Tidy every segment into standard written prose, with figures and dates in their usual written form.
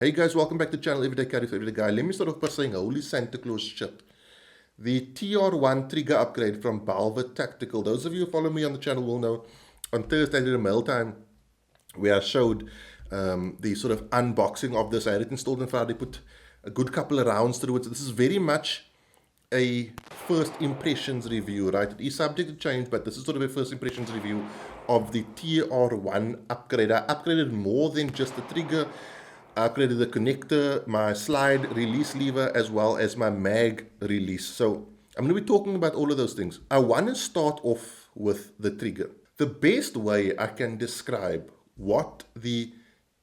Hey guys, welcome back to the channel Everyday Carry for Everyday Guy. Let me start off by saying holy Santa Claus shit. The TR1 trigger upgrade from Belva Tactical. Those of you who follow me on the channel will know on Thursday I did a mail time where I showed the sort of unboxing of this. I had it installed on Friday, put a good couple of rounds through it. So this is very much a first impressions review, right? It is subject to change, but this is sort of a first impressions review of the TR1 upgrade. I upgraded more than just the trigger. I upgraded the connector, my slide release lever, as well as my mag release. So I'm going to be talking about all of those things. I want to start off with the trigger. The best way I can describe what the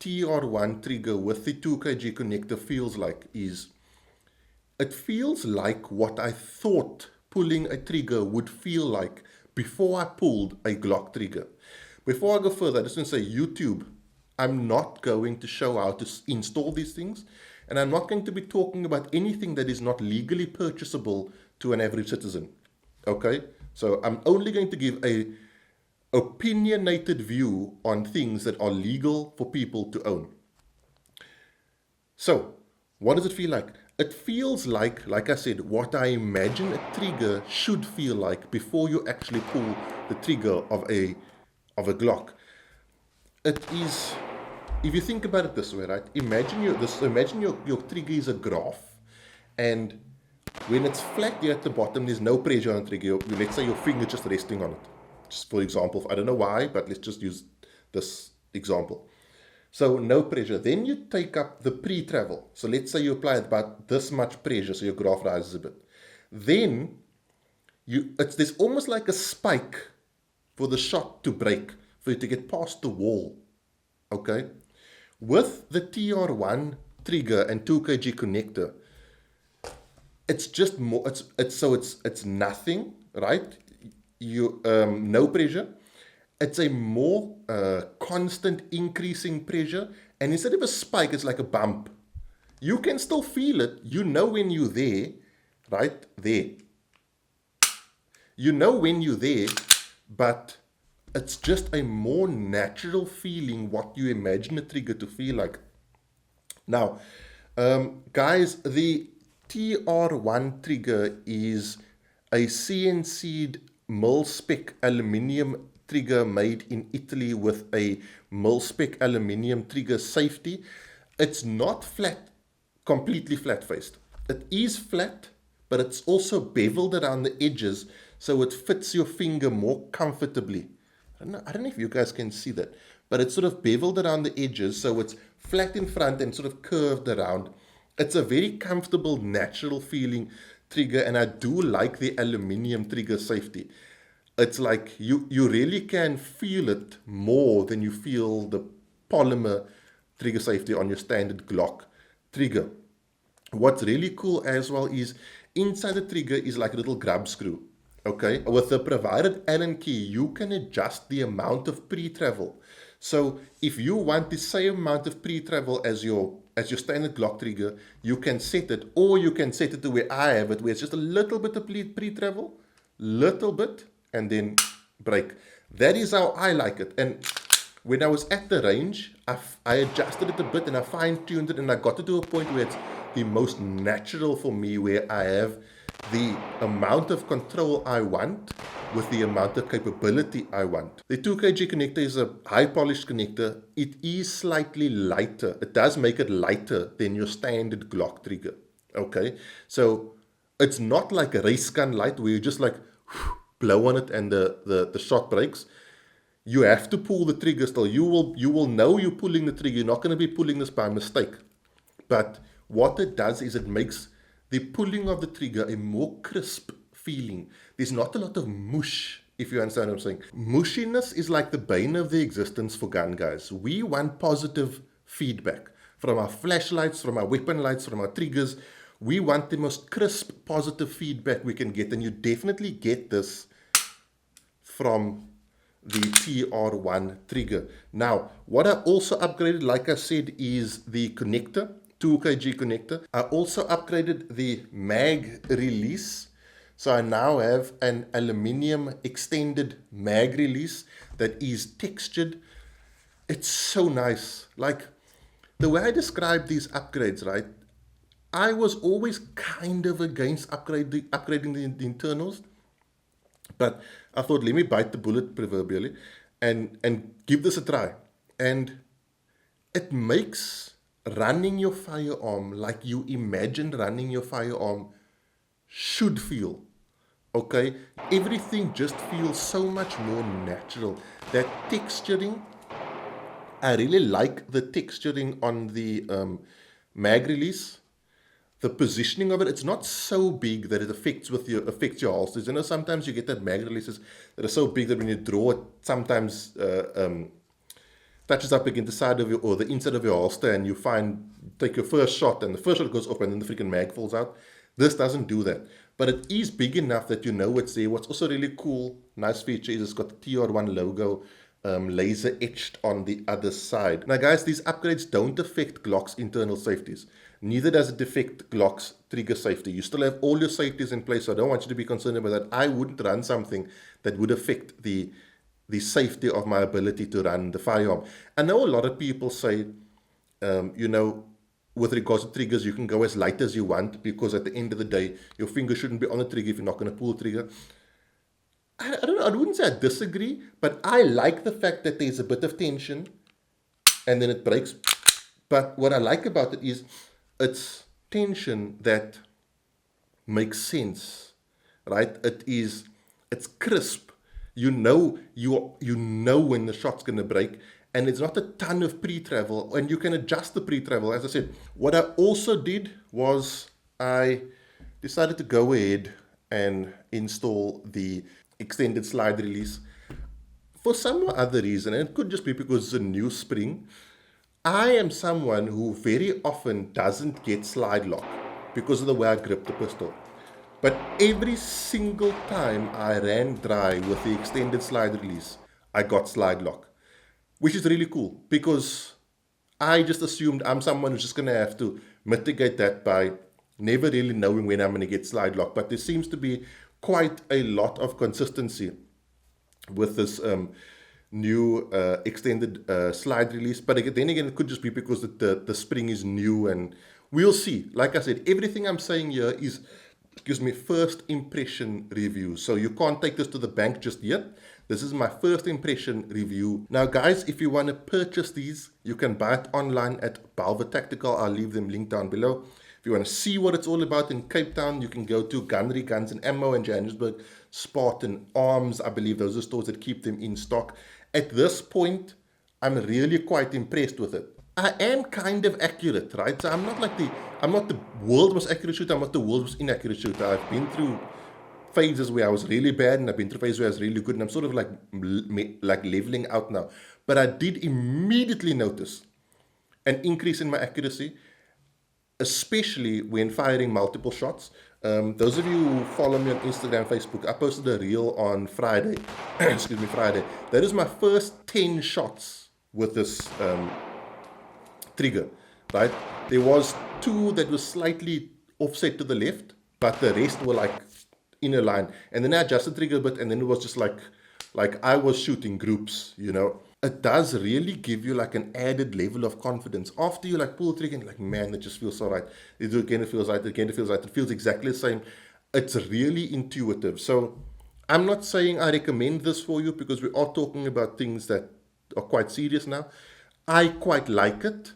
TR1 trigger with the 2kg connector feels like is, it feels like what I thought pulling a trigger would feel like before I pulled a Glock trigger. Before I go further, I just want to say YouTube, I'm not going to show how to install these things, and I'm not going to be talking about anything that is not legally purchasable to an average citizen. Okay? So I'm only going to give a opinionated view on things that are legal for people to own. So, what does it feel like? It feels like I said, what I imagine a trigger should feel like before you actually pull the trigger of a Glock. It is, if you think about it this way, right? Imagine your trigger is a graph, and when it's flat here at the bottom, there's no pressure on the trigger. Let's say your finger just resting on it. Just for example, I don't know why, but let's just use this example. So no pressure. Then you take up the pre-travel. So let's say you apply about this much pressure, so your graph rises a bit. Then there's almost like a spike for the shot to break, for you to get past the wall. Okay? With the TR1 trigger and 2kg connector, it's just more. It's nothing, right? You no pressure. It's a more constant increasing pressure, and instead of a spike, it's like a bump. You can still feel it. You know when you're there, right there. You know when you're there, but it's just a more natural feeling what you imagine a trigger to feel like. Now, guys, the TR1 trigger is a CNC'd mil-spec aluminium trigger made in Italy with a mil-spec aluminium trigger safety. It's not flat, completely flat-faced. It is flat, but it's also beveled around the edges so it fits your finger more comfortably. I don't know if you guys can see that, but it's sort of beveled around the edges, so it's flat in front and sort of curved around. It's a very comfortable, natural feeling trigger, and I do like the aluminium trigger safety. It's like you really can feel it more than you feel the polymer trigger safety on your standard Glock trigger. What's really cool as well is inside the trigger is like a little grub screw. Okay, with the provided Allen key, you can adjust the amount of pre-travel. So if you want the same amount of pre-travel as your standard Glock trigger, you can set it, or you can set it to where I have it, where it's just a little bit of pre-travel, little bit, and then break. That is how I like it. And when I was at the range, I adjusted it a bit and I fine-tuned it, and I got it to a point where it's the most natural for me, where I have the amount of control I want with the amount of capability I want. The 2kg connector is a high polished connector. It is slightly lighter. It does make it lighter than your standard Glock trigger. Okay, so it's not like a race gun light where you just like blow on it and the shot breaks. You have to pull the trigger still. You will know you're pulling the trigger. You're not going to be pulling this by mistake. But what it does is it makes the pulling of the trigger a more crisp feeling. There's not a lot of mush, if you understand what I'm saying. Mushiness is like the bane of the existence for gun guys. We want positive feedback from our flashlights, from our weapon lights, from our triggers. We want the most crisp, positive feedback we can get, and you definitely get this from the TR1 trigger. Now, what I also upgraded, like I said, is the connector. 2kg connector. I also upgraded the mag release. So I now have an aluminium extended mag release that is textured. It's so nice. Like The way I describe these upgrades, right? I was always kind of against upgrading the internals, but I thought, let me bite the bullet proverbially, and give this a try. And it makes running your firearm like you imagine running your firearm should feel. Okay, everything just feels so much more natural. That texturing, I really like the texturing on the mag release. The positioning of it, it's not so big that it affects your holsters. You know, sometimes you get that mag releases that are so big that when you draw it, sometimes touches up against the side of your or the inside of your holster, and you take your first shot, and the first shot goes up, and then the freaking mag falls out. This doesn't do that, but it is big enough that you know it's there. What's also really cool, nice feature is it's got the TR1 logo laser etched on the other side. Now, guys, these upgrades don't affect Glock's internal safeties. Neither does it affect Glock's trigger safety. You still have all your safeties in place, so I don't want you to be concerned about that. I wouldn't run something that would affect the safety of my ability to run the firearm. I know a lot of people say, you know, with regards to triggers, you can go as light as you want because at the end of the day, your finger shouldn't be on the trigger if you're not going to pull the trigger. I don't know, I wouldn't say I disagree, but I like the fact that there's a bit of tension and then it breaks. But what I like about it is it's tension that makes sense, right? It's crisp. You know when the shot's going to break, and it's not a ton of pre-travel, and you can adjust the pre-travel. As I said, what I also did was I decided to go ahead and install the extended slide release for some other reason, and it could just be because it's a new spring. I am someone who very often doesn't get slide lock because of the way I grip the pistol. But every single time I ran dry with the extended slide release, I got slide lock, which is really cool because I just assumed I'm someone who's just going to have to mitigate that by never really knowing when I'm going to get slide lock. But there seems to be quite a lot of consistency with this new extended slide release. But then again, it could just be because the spring is new, and we'll see. Like I said, everything I'm saying here is, excuse me, first impression review. So you can't take this to the bank just yet. This is my first impression review. Now, guys, if you want to purchase these, you can buy it online at Belva Tactical. I'll leave them linked down below. If you want to see what it's all about in Cape Town, you can go to Gunnery Guns and Ammo in Johannesburg, Spartan Arms. I believe those are stores that keep them in stock. At this point, I'm really quite impressed with it. I am kind of accurate, right? So I'm not the world's most accurate shooter. I'm not the world's most inaccurate shooter. I've been through phases where I was really bad, and I've been through phases where I was really good, and I'm sort of like leveling out now. But I did immediately notice an increase in my accuracy, especially when firing multiple shots. Those of you who follow me on Instagram, Facebook, I posted a reel on Friday. Excuse me, Friday. That is my first 10 shots with this trigger, right? There was 2 that was slightly offset to the left, but the rest were like in a line. And then I adjusted the trigger a bit, and then it was just like I was shooting groups, you know. It does really give you like an added level of confidence. After you like pull the trigger and you're like, man, it just feels so right. You do it again, it feels right. Again, it feels right. It feels exactly the same. It's really intuitive. So I'm not saying I recommend this for you because we are talking about things that are quite serious now. I quite like it.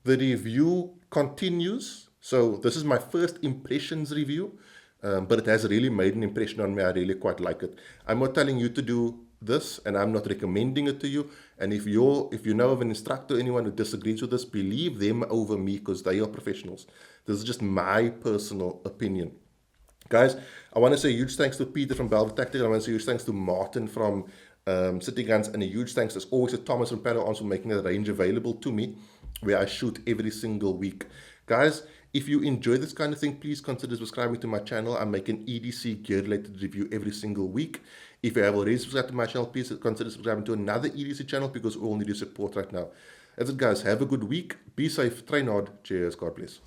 The review continues. So this is my first impressions review, but it has really made an impression on me. I really quite like it. I'm not telling you to do this, and I'm not recommending it to you. And if you know of an instructor, anyone who disagrees with this, believe them over me because they are professionals. This is just my personal opinion. Guys, I want to say a huge thanks to Peter from Belva Tactical. I want to say a huge thanks to Martin from City Guns, and a huge thanks as always to Thomas from Paddle Arms for making the range available to me, where I shoot every single week. Guys, if you enjoy this kind of thing, please consider subscribing to my channel. I make an EDC gear-related review every single week. If you have already subscribed to my channel, please consider subscribing to another EDC channel because we all need your support right now. That's it, guys. Have a good week. Be safe. Train hard. Cheers. God bless.